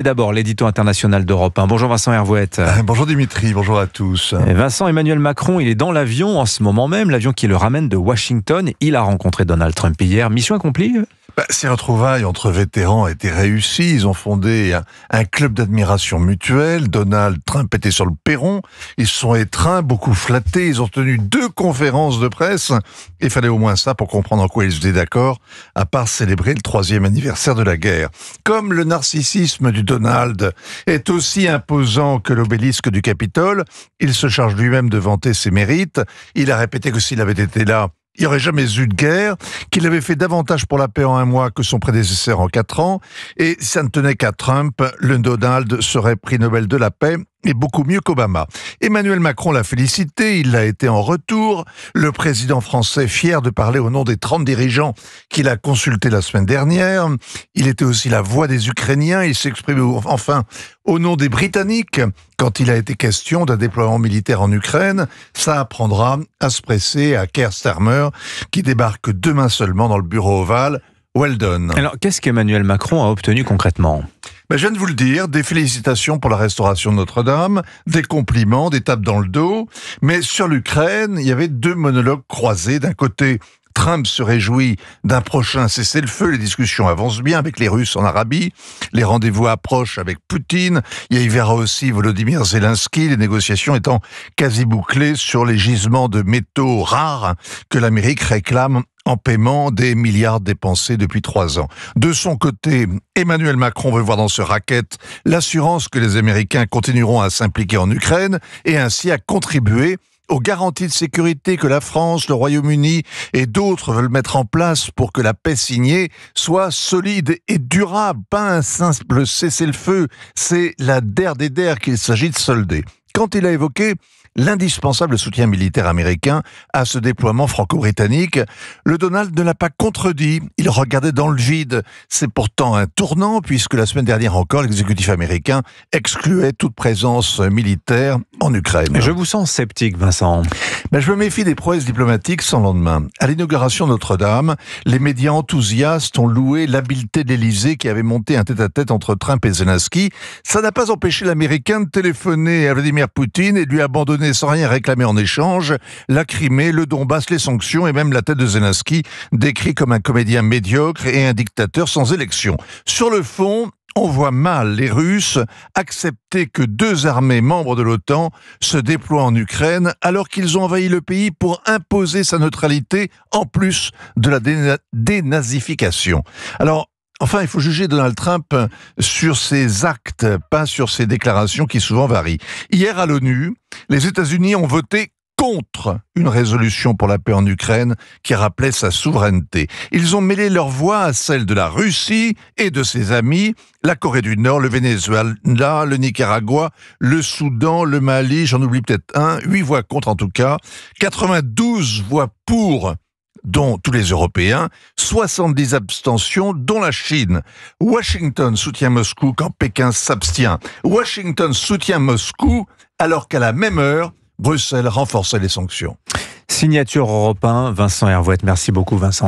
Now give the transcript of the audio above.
d'abord l'édito international d'Europe 1. Bonjour Vincent Hervouette. Bonjour Dimitri, bonjour à tous. Vincent, Emmanuel Macron, il est dans l'avion en ce moment même, l'avion qui le ramène de Washington. Il a rencontré Donald Trump hier. Mission accomplie ? Ces retrouvailles entre vétérans étaient réussies. Ils ont fondé un club d'admiration mutuelle. Donald Trump était sur le perron. Ils se sont étreints, beaucoup flattés. Ils ont tenu 2 conférences de presse. Il fallait au moins ça pour comprendre en quoi ils étaient d'accord, à part célébrer le 3e anniversaire de la guerre. Comme le narcissisme du Donald est aussi imposant que l'obélisque du Capitole, il se charge lui-même de vanter ses mérites. Il a répété que s'il avait été là, il n'y aurait jamais eu de guerre, qu'il avait fait davantage pour la paix en 1 mois que son prédécesseur en 4 ans, et ça ne tenait qu'à Trump, le Donald serait prix Nobel de la paix, et beaucoup mieux qu'Obama. Emmanuel Macron l'a félicité, il l'a été en retour. Le président français, fier de parler au nom des 30 dirigeants qu'il a consultés la semaine dernière. Il était aussi la voix des Ukrainiens, il s'exprimait enfin au nom des Britanniques. Quand il a été question d'un déploiement militaire en Ukraine, ça apprendra à se presser à Keir Starmer, qui débarque demain seulement dans le bureau ovale. Well done. Alors, qu'est-ce qu'Emmanuel Macron a obtenu concrètement ? Je viens de vous le dire, des félicitations pour la restauration de Notre-Dame, des compliments, des tapes dans le dos. Mais sur l'Ukraine, il y avait 2 monologues croisés. D'un côté, Trump se réjouit d'un prochain cessez-le-feu. Les discussions avancent bien avec les Russes en Arabie. Les rendez-vous approchent avec Poutine. Il y verra aussi Volodymyr Zelensky, les négociations étant quasi bouclées sur les gisements de métaux rares que l'Amérique réclame en paiement des milliards dépensés depuis 3 ans. De son côté, Emmanuel Macron veut voir dans ce racket l'assurance que les Américains continueront à s'impliquer en Ukraine et ainsi à contribuer aux garanties de sécurité que la France, le Royaume-Uni et d'autres veulent mettre en place pour que la paix signée soit solide et durable. Pas un simple cessez-le-feu, c'est la der des der qu'il s'agit de solder. Quand il a évoqué l'indispensable soutien militaire américain à ce déploiement franco-britannique, le Donald ne l'a pas contredit. Il regardait dans le vide. C'est pourtant un tournant, puisque la semaine dernière encore, l'exécutif américain excluait toute présence militaire en Ukraine. Je vous sens sceptique, Vincent. Je me méfie des prouesses diplomatiques sans lendemain. À l'inauguration de Notre-Dame, les médias enthousiastes ont loué l'habileté de l'Élysée qui avait monté un tête-à-tête entre Trump et Zelensky. Ça n'a pas empêché l'Américain de téléphoner à Vladimir Poutine et de lui abandonner sans rien réclamer en échange la Crimée, le Donbass, les sanctions et même la tête de Zelensky, décrit comme un comédien médiocre et un dictateur sans élection. Sur le fond, on voit mal les Russes accepter que 2 armées membres de l'OTAN se déploient en Ukraine alors qu'ils ont envahi le pays pour imposer sa neutralité en plus de la dénazification. Alors, enfin, il faut juger Donald Trump sur ses actes, pas sur ses déclarations qui souvent varient. Hier, à l'ONU, les États-Unis ont voté contre une résolution pour la paix en Ukraine qui rappelait sa souveraineté. Ils ont mêlé leur voix à celle de la Russie et de ses amis, la Corée du Nord, le Venezuela, le Nicaragua, le Soudan, le Mali, j'en oublie peut-être un, 8 voix contre en tout cas, 92 voix pour, dont tous les Européens, 70 abstentions, dont la Chine. Washington soutient Moscou quand Pékin s'abstient. Washington soutient Moscou alors qu'à la même heure, Bruxelles renforçait les sanctions. Signature Europe 1, Vincent Hervouette. Merci beaucoup, Vincent.